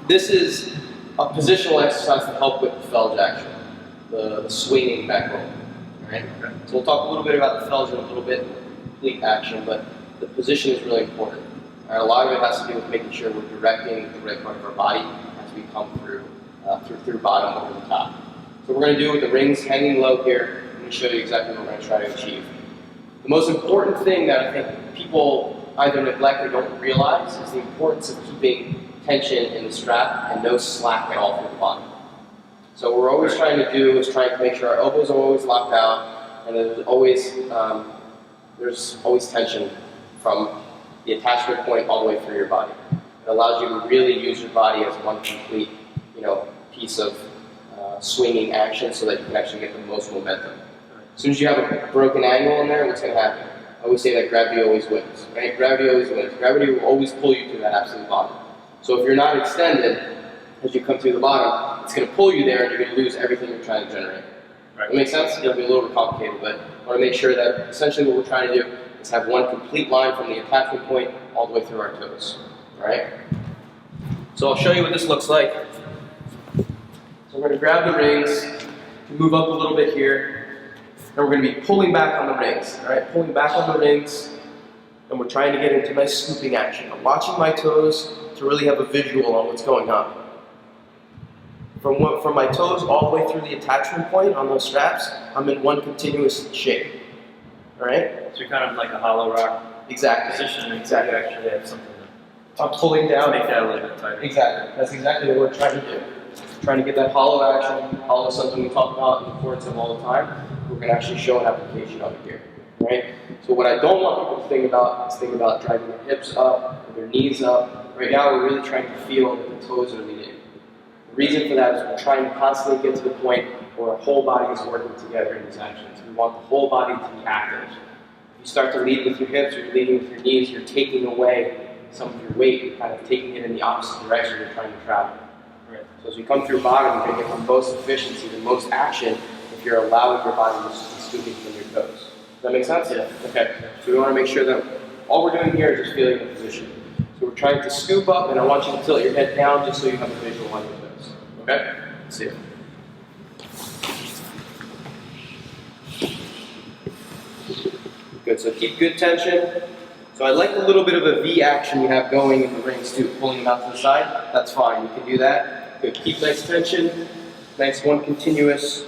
This is a positional exercise to help with the Felge action, the swinging back roll. Right? So we'll talk a little bit about the Felge in a little bit, complete action, but the position is really important. Right? A lot of it has to do with making sure we're directing the right part of our body as we come through bottom over the top. So we're going to do it with the rings hanging low here. I'm going to show you exactly what we're going to try to achieve. The most important thing that I think people either neglect or don't realize is the importance of keeping tension in the strap and no slack at all through the bottom. So what we're always trying to do is trying to make sure our elbows are always locked out and there's always tension from the attachment point all the way through your body. It allows you to really use your body as one complete, piece of swinging action so that you can actually get the most momentum. As soon as you have a broken angle in there, what's going to happen? I always say that gravity always wins, right? Gravity always wins. Gravity will always pull you to that absolute bottom. So if you're not extended, as you come through the bottom, it's going to pull you there and you're going to lose everything you're trying to generate. Right. That makes sense? It'll be a little bit complicated, but I want to make sure that essentially what we're trying to do is have one complete line from the attachment point all the way through our toes. All right? So I'll show you what this looks like. So we're going to grab the rings, move up a little bit here, and we're going to be pulling back on the rings. All right? Pulling back on the rings, and we're trying to get into nice scooping action. I'm watching my toes to really have a visual on what's going on. From my toes all the way through the attachment point on those straps, I'm in one continuous shape. All right? So you're kind of like a hollow rock position. Exactly. You actually have something I'm pulling down. to make that a little bit tighter. Exactly. That's exactly what we're trying to do. Trying to get that hollow action. Hollow is something we talk about in the importance of all the time. We're going to actually show an application of it here. Right? So what I don't want people to think about driving their hips up, or their knees up. Right now we're really trying to feel that the toes are leading. The reason for that is we're trying to constantly get to the point where our whole body is working together in these actions. We want the whole body to be active. If you start to lead with your hips or you're leading with your knees, you're taking away some of your weight. You're kind of taking it in the opposite direction you're trying to travel. Right. So as we come through bottom, you're going to get the most efficiency, the most action if you're allowing your body to be scooping from your toes. Does that make sense? Yeah. Okay. So we want to make sure that all we're doing here is just feeling the position. So we're trying to scoop up, and I want you to tilt your head down just so you have a visual on your toes. Okay? Let's see it. Good, so keep good tension. So I like the little bit of a V action you have going in the rings too, pulling them out to the side. That's fine, you can do that. Good, keep nice tension. Nice one continuous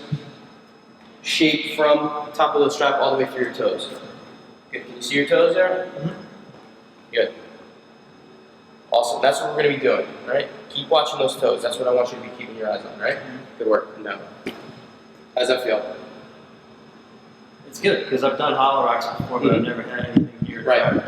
shape from the top of the strap all the way through your toes. Good, can you see your toes there? Mm-hmm. Good. Awesome, that's what we're going to be doing, right? Keep watching those toes. That's what I want you to be keeping your eyes on, right? Good work. No. How does that feel? It's good, because I've done hollow rocks before, but I've never had anything here. Right.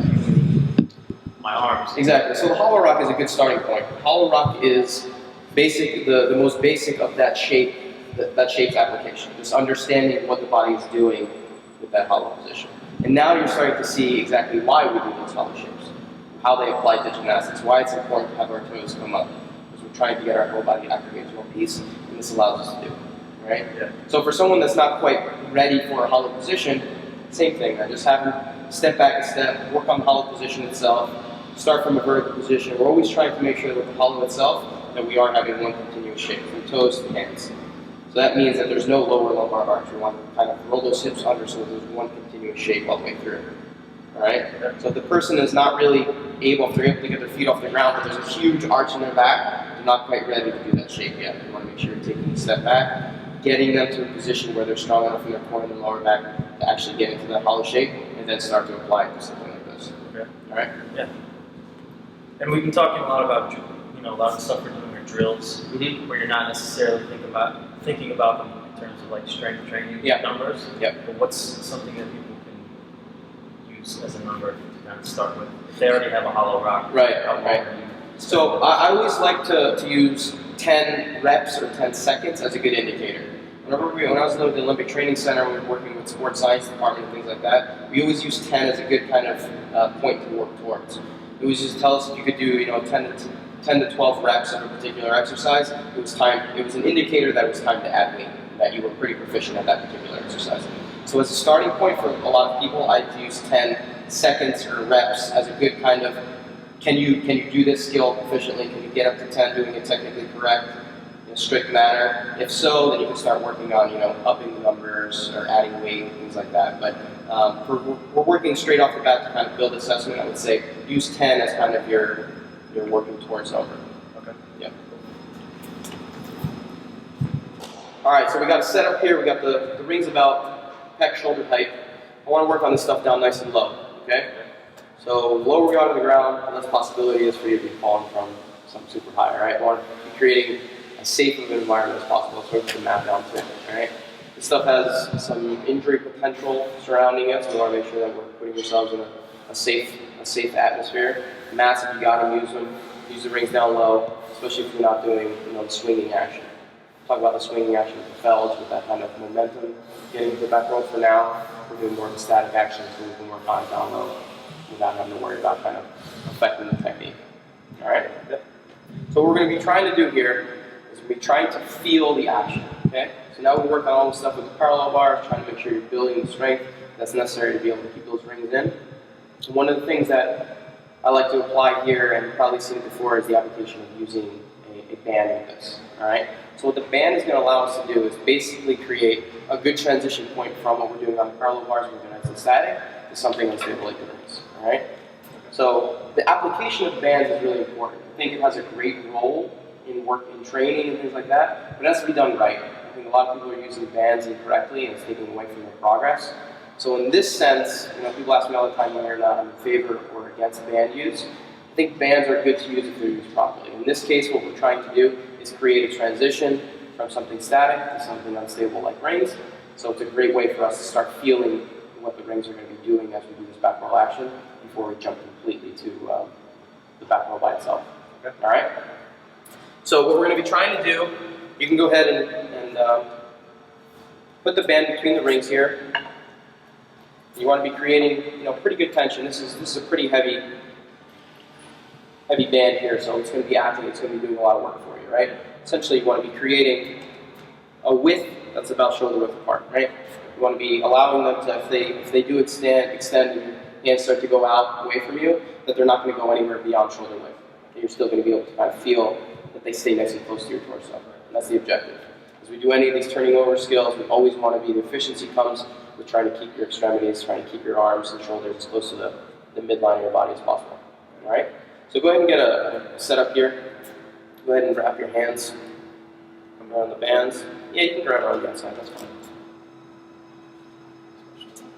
My arms. Exactly. So the hollow rock is a good starting point. Hollow rock is the most basic of that shape, that shape's application. Just understanding what the body is doing with that hollow position. And now you're starting to see exactly why we do those hollow shapes. How they apply to gymnastics, why it's important to have our toes come up. Because we're trying to get our whole body activated to one piece, and this allows us to do it, right? Yeah. So for someone that's not quite ready for a hollow position, same thing. I just have them step back a step, work on the hollow position itself, start from a vertical position. We're always trying to make sure that with the hollow itself, that we are having one continuous shape, from toes to hands. So that means that there's no lower lumbar arch. We want to kind of roll those hips under so that there's one continuous shape all the way through. All right? So if the person is not really able, if they're able to get their feet off the ground, but there's a huge arch in their back, they're not quite ready to do that shape yet. You want to make sure you're taking a step back, getting them to a position where they're strong enough in their core and their lower back to actually get into that hollow shape, and then start to apply it to something like this. Okay. All right? Yeah. And we've been talking a lot about, a lot of stuff we're doing are drills, where you're not necessarily thinking about them in terms of like strength training numbers. Yep. But what's something that people can use as a number to kind of start with? If they already have a hollow rock. Right. So I always like to use 10 reps or 10 seconds as a good indicator. When I was in the Olympic Training Center, we were working with sports science department and things like that. We always use 10 as a good kind of point to work towards. It was just tell us if you could do 10 to 12 reps of a particular exercise. It was an indicator that it was time to add weight, that you were pretty proficient at that particular exercise. So as a starting point for a lot of people, I'd use 10 seconds or reps as a good kind of can you do this skill efficiently? Can you get up to 10 doing it technically correct in a strict manner? If so, then you can start working on upping the numbers or adding weight, things like that. But we're working straight off the bat to kind of build assessment. I would say use 10 as kind of your working towards number. Okay. Yeah. All right, so we got a setup here. We got the rings about pec shoulder height. I want to work on this stuff down nice and low. Okay. So the lower we are to the ground, the less possibility is for you to be falling from something super high. All right. I want to be creating as safe of an environment as possible. So we put the map down too. All right. This stuff has some injury potential surrounding it, so we want to make sure that we're putting ourselves in a safe atmosphere. Mats, if you got them, use them. Use the rings down low, especially if you're not doing the swinging action. Talk about the swinging action with the felds, with that kind of momentum. Getting to the back row for now. We're doing more of a static action, so we can work on it down low without having to worry about kind of affecting the technique. All right. Yep. So what we're going to be trying to do here is we're trying to feel the action. Okay. So now we work on all the stuff with the parallel bars, trying to make sure you're building the strength that's necessary to be able to keep those rings in. And one of the things that I like to apply here, and you've probably seen it before, is the application of using a band with this. All right. So what the band is going to allow us to do is basically create a good transition point from what we're doing on the parallel bars, we're doing as static, to something unstable like the rings. All right. So the application of bands is really important. I think it has a great role in training and things like that, but it has to be done right. I think a lot of people are using bands incorrectly and it's taking away from their progress. So in this sense, people ask me all the time whether or not I'm in favor or against band use. I think bands are good to use if they're used properly. In this case, what we're trying to do is create a transition from something static to something unstable like rings. So it's a great way for us to start feeling what the rings are going to be doing as we do this back roll action before we jump completely to the back roll by itself. Okay. All right? So what we're going to be trying to do, you can go ahead and put the band between the rings here. You want to be creating, pretty good tension. This is a pretty heavy band here, so it's going to be acting. It's going to be doing a lot of work for you, right? Essentially, you want to be creating a width that's about shoulder width apart, right? You want to be allowing them to, if they do extend, and your hands start to go out away from you, that they're not going to go anywhere beyond shoulder width. You're still going to be able to kind of feel that they stay nice and close to your torso. And that's the objective. As we do any of these turning over skills, we always want to be, the efficiency comes with trying to keep your extremities, trying to keep your arms and shoulders as close to the midline of your body as possible. All right? So go ahead and get a setup here. Go ahead and wrap your hands around the bands. Yeah, you can grab around the outside, that's fine.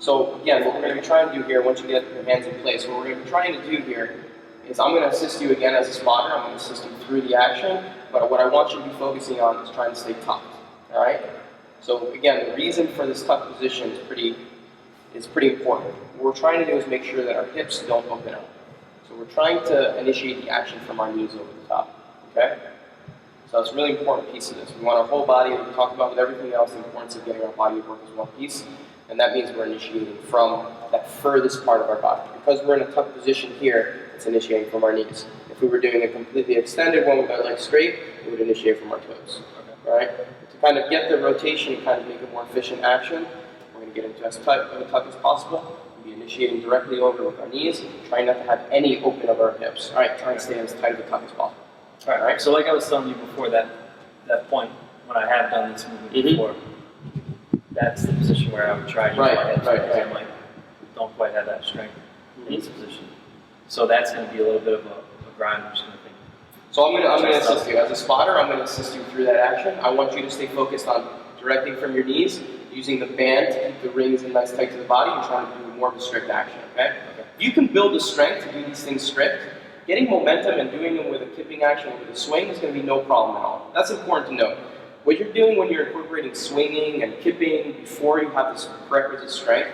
So again, what we're going to be trying to do here, once you get your hands in place, what we're going to be trying to do here is I'm going to assist you again as a spotter. I'm going to assist you through the action, but what I want you to be focusing on is trying to stay tucked. All right? So again, the reason for this tuck position is pretty important. What we're trying to do is make sure that our hips don't open up. So we're trying to initiate the action from our knees over the top. Okay? So it's a really important piece of this. We want our whole body, we talked about with everything else, the importance of getting our body to work as one piece. And that means we're initiating from that furthest part of our body. Because we're in a tuck position here, it's initiating from our knees. If we were doing a completely extended one with our legs straight, it would initiate from our toes. Okay. All right? To kind of get the rotation and kind of make a more efficient action, we're going to get into as tight of a tuck as possible. We'll be initiating directly over with our knees, trying not to have any open of our hips. All right, try and stay as tight of a tuck as possible. All right. So like I was telling you before, that point when I have done this movement before, that's the position where I would try to use my hips because I might don't quite have that strength in this position. So that's going to be a little bit of a grind. I'm just going to think. So I'm going to assist you as a spotter. I'm going to assist you through that action. I want you to stay focused on directing from your knees, using the band to keep the rings in nice tight to the body, and trying to do more of a strict action. Okay? If you can build the strength to do these things strict, getting momentum and doing them with a kipping action or with a swing is going to be no problem at all. That's important to note. What you're doing when you're incorporating swinging and kipping before you have this prerequisite strength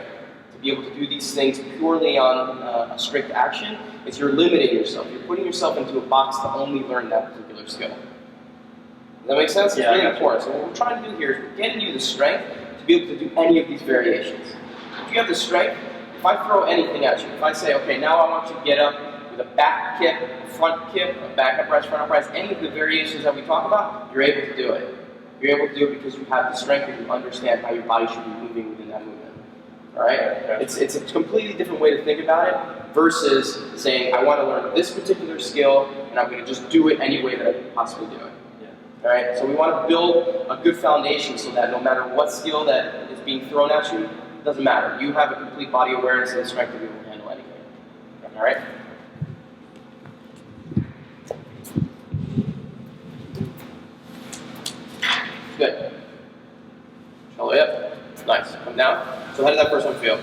to be able to do these things purely on a strict action is you're limiting yourself. You're putting yourself into a box to only learn that particular skill. Does that make sense? It's really important. So what we're trying to do here is we're getting you the strength to be able to do any of these variations. If you have the strength, if I throw anything at you, if I say, okay, now I want you to get up with a back kip, a front kip, a back upright, front upright, any of the variations that we talk about, you're able to do it. You're able to do it because you have the strength and you understand how your body should be moving within that movement. All right? It's a completely different way to think about it. versus saying, I want to learn this particular skill, and I'm going to just do it any way that I can possibly do it. All right, so we want to build a good foundation so that no matter what skill that is being thrown at you, it doesn't matter. You have a complete body awareness and the strength to be able to handle anything. All right? Good. All the way up. Nice. Come down. So how did that first one feel?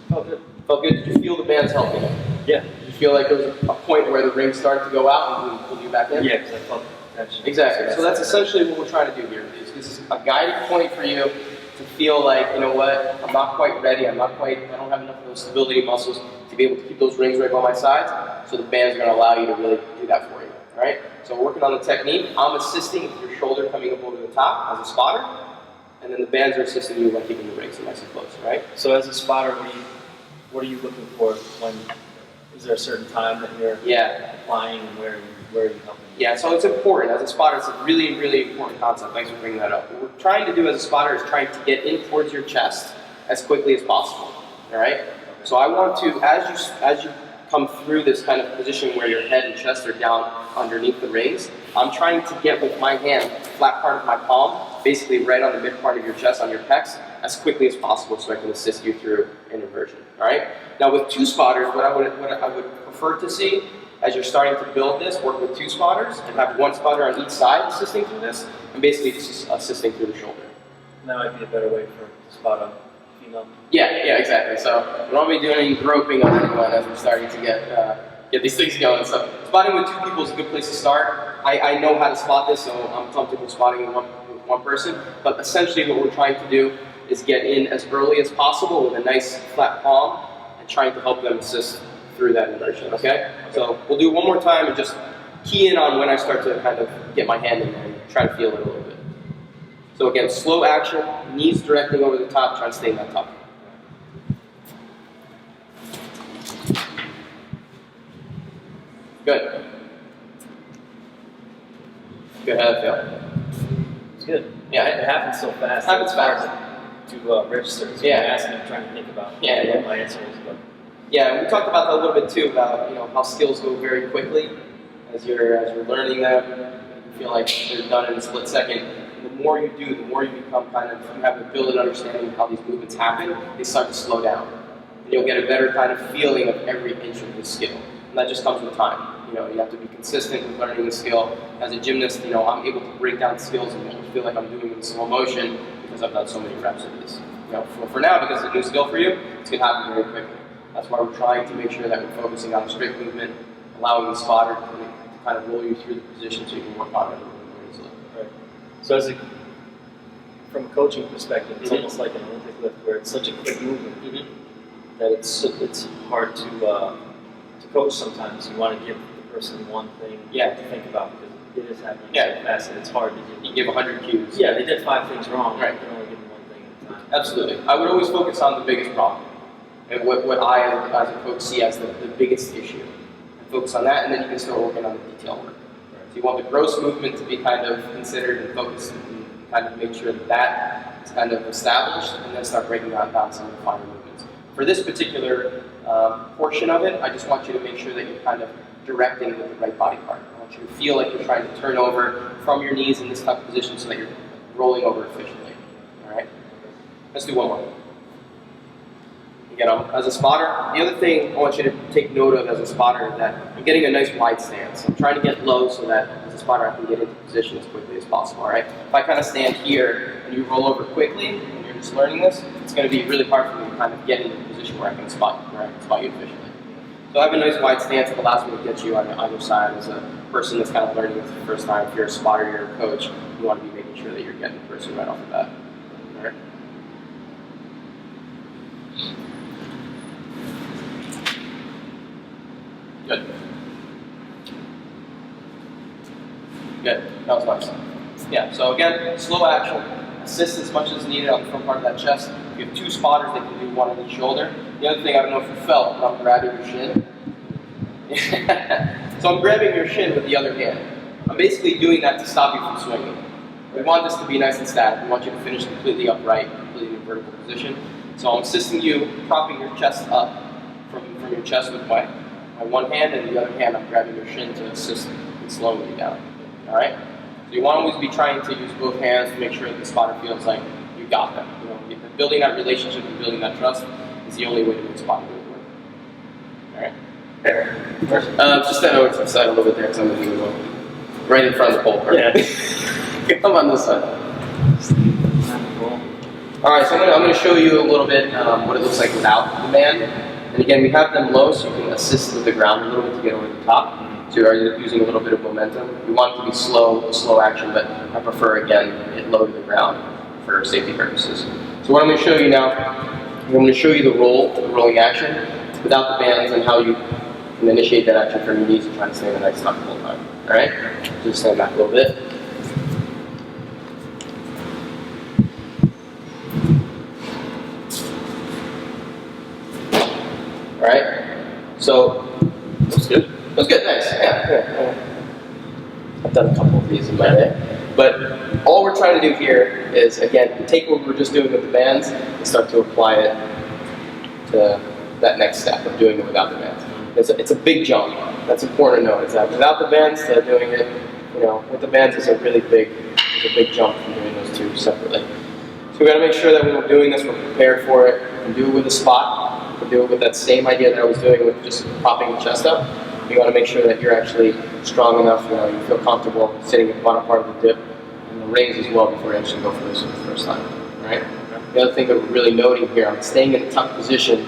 Felt good. Felt good? Did you feel the bands helping you? Yeah. Did you feel like there was a point where the ring started to go out and pulled you back in? Yeah, because I felt tension. Exactly. So that's essentially what we're trying to do here. This is a guiding point for you to feel like, you know what, I'm not quite ready, I don't have enough of those stability muscles to be able to keep those rings right by my sides, so the bands are going to allow you to really do that for you, all right? So we're working on the technique. I'm assisting with your shoulder coming up over the top as a spotter, and then the bands are assisting you by keeping the rings nice and close, all right? So as a spotter, what are you looking for when, is there a certain time that you're applying, and where are you helping? Yeah, so it's important. As a spotter, it's a really, really important concept. Thanks for bringing that up. What we're trying to do as a spotter is trying to get in towards your chest as quickly as possible, all right? So I want to, as you come through this kind of position where your head and chest are down underneath the rings, I'm trying to get with my hand, flat part of my palm, basically right on the mid part of your chest, on your pecs, as quickly as possible so I can assist you through an inversion, all right? Now with two spotters, what I would prefer to see as you're starting to build this, work with two spotters and have one spotter on each side assisting through this, and basically just assisting through the shoulder. And that might be a better way to spot a female. Yeah, exactly. So we don't want to be doing any groping on anyone as we're starting to get these things going. So spotting with two people is a good place to start. I know how to spot this, so I'm comfortable spotting with one person. But essentially what we're trying to do is get in as early as possible with a nice flat palm and trying to help them assist through that inversion, okay? So we'll do it one more time and just key in on when I start to kind of get my hand in there and try to feel it a little bit. So again, slow action, knees directing over the top, trying to stay in that top. Good. Good, how'd that feel? It's good. Yeah, it happens so fast. It happens fast. To register. So yeah. I'm asking, I'm trying to think about what my answer is. But. Yeah, we talked about that a little bit too, about how skills go very quickly as you're learning them. You feel like they're done in a split second. And the more you do, the more you become you have a built-in understanding of how these movements happen, they start to slow down. And you'll get a better kind of feeling of every inch of the skill. And that just comes with time. You have to be consistent with learning the skill. As a gymnast, I'm able to break down skills and almost feel like I'm doing it in slow motion because I've done so many reps of this. For now, because it's a new skill for you, it's going to happen very quickly. That's why we're trying to make sure that we're focusing on the straight movement, allowing the spotter to kind of roll you through the position so you can work on it a little bit more easily. Right. So from a coaching perspective, it's almost like an Olympic lift where it's such a quick movement that it's hard to coach sometimes. You want to give the person one thing to think about because it is happening so fast and it's hard to give. You give 100 cues. Yeah, they did 5 things wrong. Right. You can only give them one thing at a time. Absolutely. I would always focus on the biggest problem. And what I, as a coach, see as the biggest issue. And focus on that, and then you can start working on the detail work. So you want the gross movement to be kind of considered and focused, and kind of make sure that is kind of established, and then start breaking down some of the finer movements. For this particular portion of it, I just want you to make sure that you're kind of directing with the right body part. I want you to feel like you're trying to turn over from your knees in this type of position so that you're rolling over efficiently. All right? Let's do one more. Again, as a spotter, the other thing I want you to take note of as a spotter is that I'm getting a nice wide stance. I'm trying to get low so that as a spotter I can get into position as quickly as possible, all right? If I kind of stand here and you roll over quickly and you're just learning this, it's going to be really hard for me to kind of get into a position where I can spot you efficiently. So I have a nice wide stance that allows me to get you on either side as a person that's kind of learning this for the first time. If you're a spotter, you're a coach, you want to be making sure that you're getting the person right off the bat. All right? Good. Good. That was nice. Yeah, so again, slow action. Assist as much as needed on the front part of that chest. You have 2 spotters, they can do one on each shoulder. The other thing, I don't know if you felt, but I'm grabbing your shin. So I'm grabbing your shin with the other hand. I'm basically doing that to stop you from swinging. We want this to be nice and static. We want you to finish completely upright, completely in vertical position. So I'm assisting you, propping your chest up from your chest with my one hand, and the other hand I'm grabbing your shin to assist in slowing you down. All right? So you want to always be trying to use both hands to make sure that the spotter feels like you got them. You know, building that relationship and building that trust is the only way to make spotter really work. All right? There. Just stand over to the side a little bit there, because I'm going to go right in front of the pole. Yeah. Come on this side. All right, so I'm going to show you a little bit what it looks like without the band. And again, we have them low, so you can assist with the ground a little bit to get over the top. So you're using a little bit of momentum. We want it to be slow action, but I prefer, again, it low to the ground for safety purposes. So what I'm going to show you now, I'm going to show you the rolling action without the bands and how you can initiate that action from your knees and try to stay in a nice tuck the whole time. All right? Just stand back a little bit. All right? So, that's good. That's good, nice. Yeah. I've done a couple of these in my day. But all we're trying to do here is, again, take what we were just doing with the bands and start to apply it to that next step of doing it without the bands. It's a big jump. That's important to know. Is that without the bands, doing it, with the bands is a big jump from doing those two separately. So we got to make sure that when we're doing this, we're prepared for it. We can do it with a spot. We can do it with that same idea that I was doing with just propping the chest up. You want to make sure that you're actually strong enough, you feel comfortable sitting at the bottom part of the dip and the rings as well before you actually go for this for the first time. All right? The other thing that we're really noting here, I'm staying in a tuck position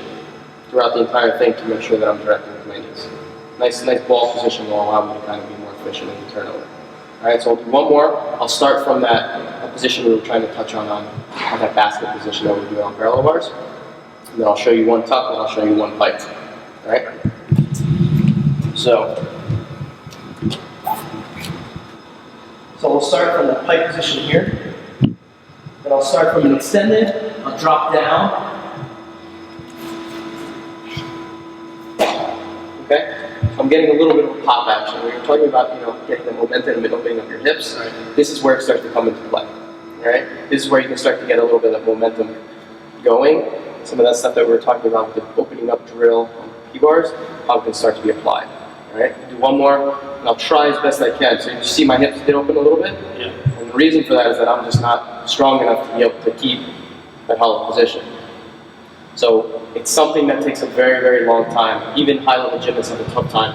throughout the entire thing to make sure that I'm directing with my knees. Nice ball position will allow me to kind of be more efficient in the turnover. All right, so I'll do one more. I'll start from that position we were trying to touch on that basket position that we do on parallel bars. And then I'll show you one tuck, and I'll show you one pike. All right? So we'll start from the pike position here. Then I'll start from an extended. I'll drop down. Okay? So I'm getting a little bit of a pop action. When you're talking about, getting the momentum and opening up your hips, this is where it starts to come into play. All right? This is where you can start to get a little bit of momentum going. Some of that stuff that we were talking about with the opening up drill on P-bars, how it can start to be applied. All right? Do one more, and I'll try as best I can. So you see my hips get open a little bit? Yeah. And the reason for that is that I'm just not strong enough to be able to keep that hollow position. So it's something that takes a very long time. Even high-level gymnasts have a tough time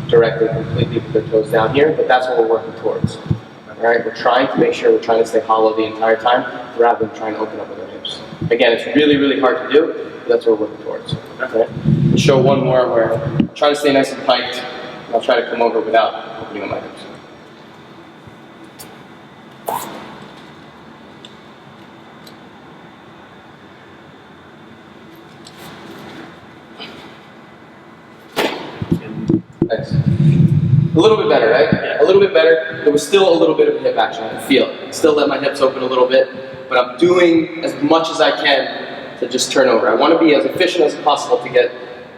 directing completely with their toes down here, but that's what we're working towards. All right? We're trying to make sure we're trying to stay hollow the entire time rather than trying to open up with our hips. Again, it's really hard to do, but that's what we're working towards. Okay? We'll show one more where I'm trying to stay nice and piked, and I'll try to come over without opening up my hips. Nice. A little bit better, right? Yeah. A little bit better. There was still a little bit of a hip action. I can feel it. Still let my hips open a little bit, but I'm doing as much as I can to just turn over. I want to be as efficient as possible to get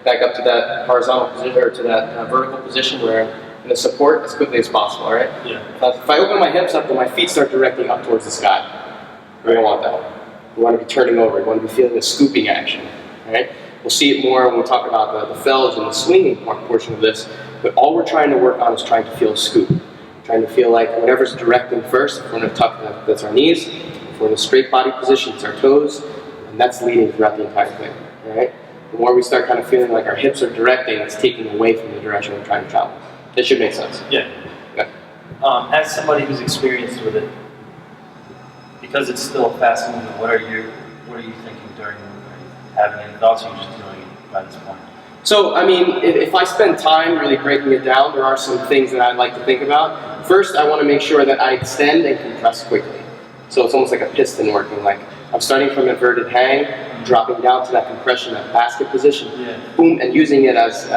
back up to that horizontal position, or to that vertical position where I'm going to support as quickly as possible, all right? Yeah. If I open my hips up, then my feet start directing up towards the sky. We don't want that. We want to be turning over. We want to be feeling the scooping action, all right? We'll see it more when we talk about the fells and the swinging portion of this, but all we're trying to work on is trying to feel a scoop. Trying to feel like whatever's directing first, if we're in a tuck, that's our knees. If we're in a straight body position, it's our toes, and that's leading throughout the entire thing, all right? The more we start kind of feeling like our hips are directing, it's taking away from the direction we're trying to travel. It should make sense. Yeah. As somebody who's experienced with it, because it's still a fast movement, what are you thinking during the movement? Are you having any thoughts, or are you just doing it by this point? So, I mean, if I spend time really breaking it down, there are some things that I'd like to think about. First, I want to make sure that I extend and compress quickly. So it's almost like a piston working. Like I'm starting from inverted hang, dropping down to that compression, that basket position, boom, and using it as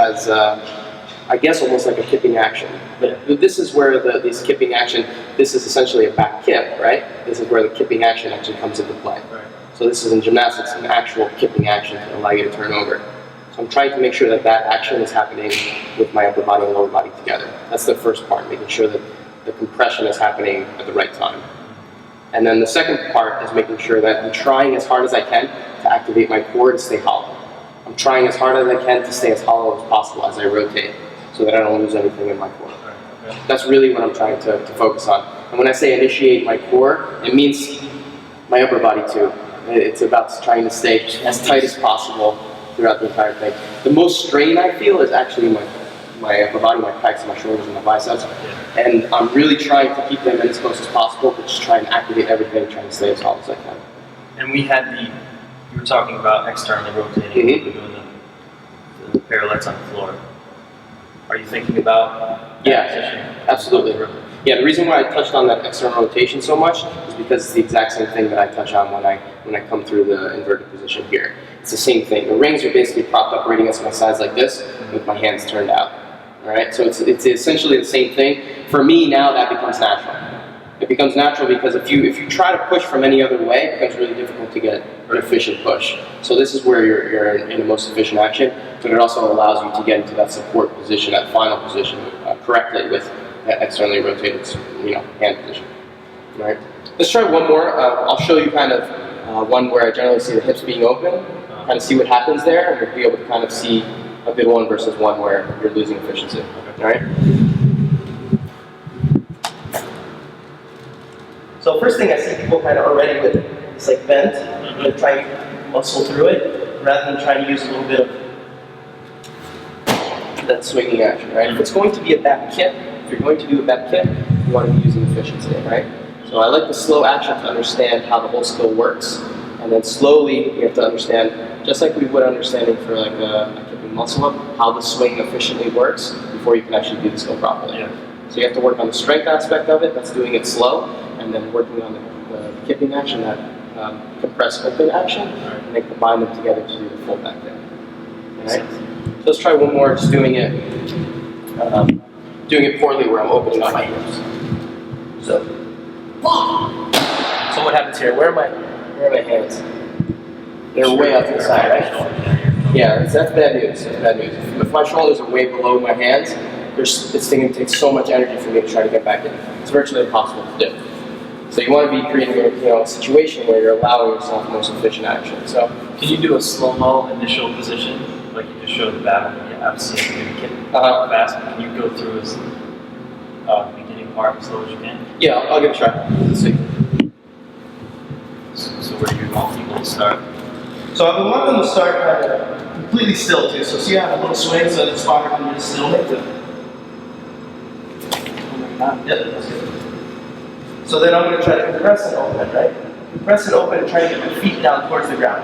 I guess almost like a kipping action. But this is where this kipping action, this is essentially a back kip, right? This is where the kipping action actually comes into play. Right. So this is in gymnastics, an actual kipping action to allow you to turn over. So I'm trying to make sure that action is happening with my upper body and lower body together. That's the first part, making sure that the compression is happening at the right time. And then the second part is making sure that I'm trying as hard as I can to activate my core to stay hollow. I'm I'm trying as hard as I can to stay as hollow as possible as I rotate, so that I don't lose anything in my core. Okay. That's really what I'm trying to focus on. And when I say initiate my core, it means my upper body too. It's about trying to stay as tight as possible throughout the entire thing. The most strain I feel is actually my upper body, my pecs, my shoulders, and my biceps. And I'm really trying to keep them in as close as possible, but just try and activate everything, trying to stay as hollow as I can. And we had you were talking about externally rotating, Mm-hmm. doing the parallettes on the floor. Are you thinking about that position? Absolutely. Yeah, the reason why I touched on that external rotation so much is because it's the exact same thing that I touch on when I come through the inverted position here. It's the same thing. The rings are basically propped up right against my sides like this, with my hands turned out. All right, so it's essentially the same thing. For me now, that becomes natural. It becomes natural because if you try to push from any other way, it becomes really difficult to get an efficient push. So this is where you're in the most efficient action, but it also allows you to get into that support position, that final position, correctly with that externally rotated, hand position. All right. Let's try one more. I'll show you kind of one where I generally see the hips being open, kind of see what happens there, and you'll be able to kind of see a good one versus one where you're losing efficiency. All right. So first thing I see people kind of already with it's like bent, and they're trying to muscle through it rather than trying to use a little bit of that swinging action, right? If it's going to be a back kick, if you're going to do a back kick, you want to be using efficiency, right? So I like the slow action to understand how the whole skill works, and then slowly you have to understand, just like we would understanding for like a kicking muscle up, how the swing efficiently works before you can actually do the skill properly. Yeah. So you have to work on the strength aspect of it, that's doing it slow, and then working on the kipping action, that compress open action, and then combine them together to do the full back kick. All right? So let's try one more, just doing it poorly where I'm opening up my hips. So what happens here? Where are my hands? They're way out to the side, right? Yeah, that's bad news. That's bad news. If my shoulders are way below my hands, this thing takes so much energy for me to try to get back in. It's virtually impossible to do. So you want to be creating a situation where you're allowing yourself the most efficient action. So can you do a slow-mo initial position, like you just showed the battle? Yeah, obviously you can kick fast, but can you go through as beginning part as slow as you can? Yeah, I'll give it a try. Let's see. So where do you want people to start? So I would want them to start kind of completely still too. So see I have a little swing, so the spotter can just still make it. Yep, that's good. So then I'm going to try to compress and open, right? Compress and open and try to get my feet down towards the ground.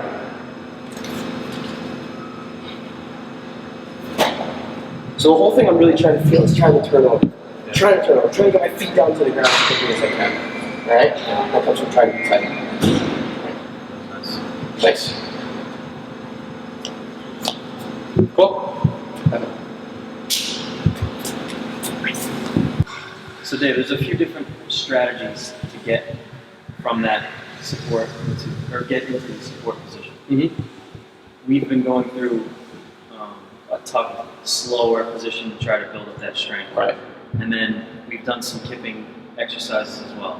So the whole thing I'm really trying to feel is trying to turn over. Yeah. Trying to get my feet down to the ground as quickly as I can. Alright? That comes from trying to be tight. Nice. Cool. So Dave, there's a few different strategies to get from that support or get into the support position. Mm-hmm. We've been going through a tough, slower position to try to build up that strength. Right. And then we've done some kipping exercises as well.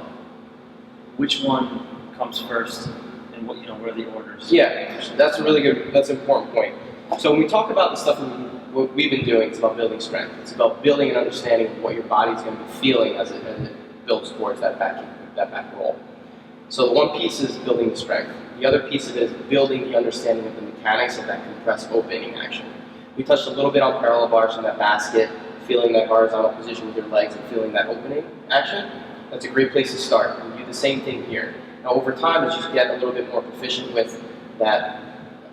Which one comes first, and what are the orders? Yeah, that's a really good, that's an important point. So when we talk about the stuff what we've been doing, it's about building strength. It's about building and understanding what your body's going to be feeling as it builds towards that back roll. So the one piece is building the strength. The other piece of it is building the understanding of the mechanics of that compressed opening action. We touched a little bit on parallel bars from that basket, feeling that horizontal position with your legs and feeling that opening action. That's a great place to start. And do the same thing here. Now over time, as you get a little bit more proficient with that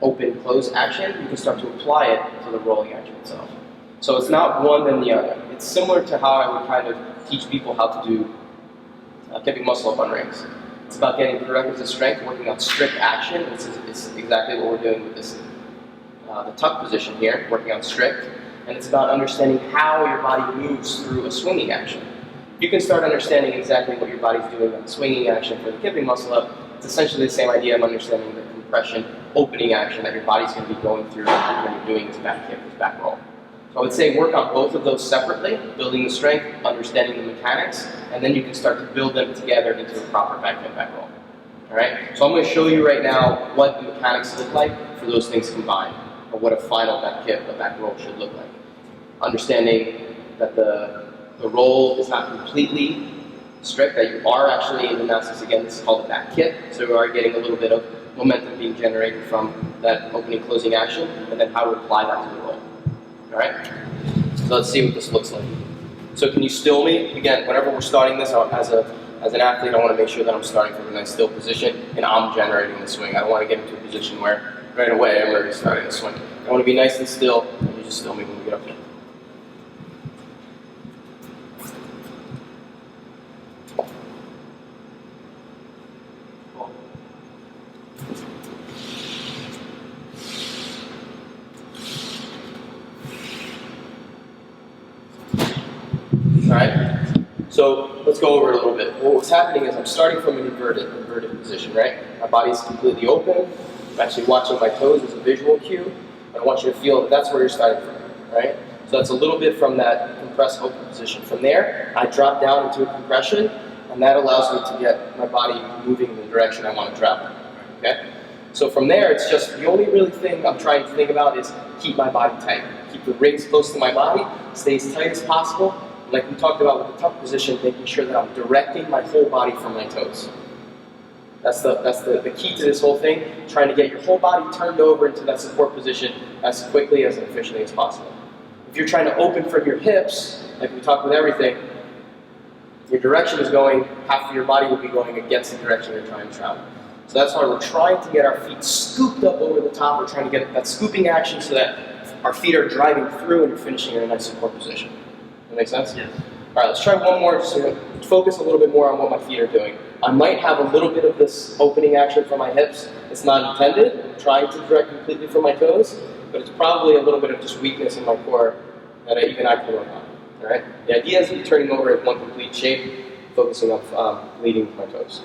open-close action, you can start to apply it to the rolling action itself. So it's not one then the other. It's similar to how I would kind of teach people how to do kipping muscle up on rings. It's about getting prerequisite strength, working on strict action. It's exactly what we're doing with this, the tuck position here, working on strict. And it's about understanding how your body moves through a swinging action. You can start understanding exactly what your body's doing on the swinging action for the kipping muscle up. It's essentially the same idea of understanding the compression opening action that your body's going to be going through when you're doing this back kick, this back roll. So I would say work on both of those separately, building the strength, understanding the mechanics, and then you can start to build them together into a proper back kick, back roll. All right? So I'm going to show you right now what the mechanics look like for those things combined. of what a final back kick, a back roll should look like. Understanding that the roll is not completely strict, that you are actually in gymnastics, again, this is called a back kick, so you are getting a little bit of momentum being generated from that opening closing action, and then how to apply that to the roll. Alright? So let's see what this looks like. So can you still me? Again, whenever we're starting this as an athlete, I want to make sure that I'm starting from a nice still position and I'm generating the swing. I don't want to get into a position where right away I'm already starting the swing. I want to be nice and still, and you just still me when we get up there. Alright? So let's go over it a little bit. What's happening is I'm starting from an inverted position, right? My body's completely open. I'm actually watching my toes as a visual cue. I want you to feel that that's where you're starting from, right? So that's a little bit from that compressed open position. From there, I drop down into a compression, and that allows me to get my body moving in the direction I want to travel, okay? So from there, it's just the only really thing I'm trying to think about is keep my body tight. Keep the rings close to my body, stay as tight as possible. Like we talked about with the tuck position, making sure that I'm directing my whole body from my toes. That's the key to this whole thing, trying to get your whole body turned over into that support position as quickly as efficiently as possible. If you're trying to open from your hips, like we talked with everything, your direction is going, half of your body will be going against the direction you're trying to travel. So that's why we're trying to get our feet scooped up over the top. We're trying to get that scooping action so that our feet are driving through and you're finishing in a nice support position. That make sense? Yes. All right, let's try one more, just to focus a little bit more on what my feet are doing. I might have a little bit of this opening action from my hips. It's not intended. I'm trying to direct completely from my toes, but it's probably a little bit of just weakness in my core that even I can work on. All right? The idea is to be turning over in one complete shape, focusing on leading with my toes.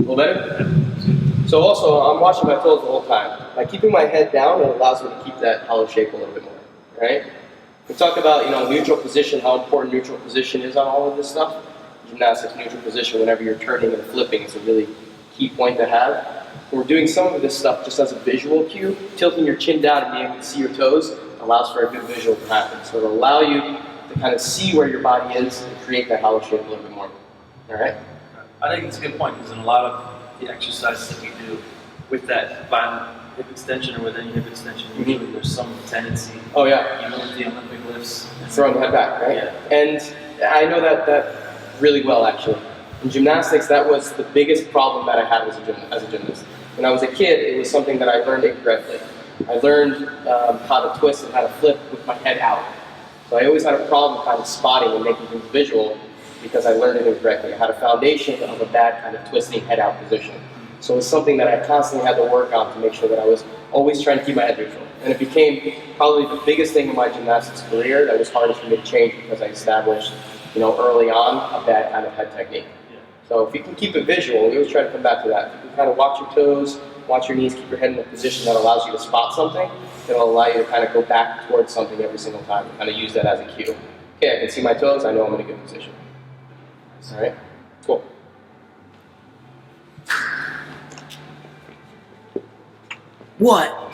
A little better? So also, I'm watching my toes the whole time. By keeping my head down, it allows me to keep that hollow shape a little bit more, right? We talk about, neutral position, how important neutral position is on all of this stuff. Gymnastics, neutral position, whenever you're turning and flipping, is a really key point to have. We're doing some of this stuff just as a visual cue. Tilting your chin down and being able to see your toes allows for a good visual to happen. So it'll allow you to kind of see where your body is and create that hollow shape a little bit more. All right? I think it's a good point because in a lot of the exercises that we do with that violent hip extension or with any hip extension, usually there's some tendency. Oh yeah. Even with the Olympic lifts. Throwing the head back, right? Yeah. And I know that really well actually. In gymnastics, that was the biggest problem that I had as a gymnast. When I was a kid, it was something that I learned incorrectly. I learned how to twist and how to flip with my head out. So I always had a problem kind of spotting and making things visual because I learned it incorrectly. I had a foundation of a bad kind of twisting head out position. So it was something that I constantly had to work on to make sure that I was always trying to keep my head neutral. And it became probably the biggest thing in my gymnastics career that was hardest for me to change because I established, early on a bad kind of head technique. So if you can keep it visual, we always try to come back to that. If you can kind of watch your toes, watch your knees, keep your head in a position that allows you to spot something, it'll allow you to kind of go back towards something every single time and kind of use that as a cue. Okay, I can see my toes, I know I'm in a good position. All right, cool. What?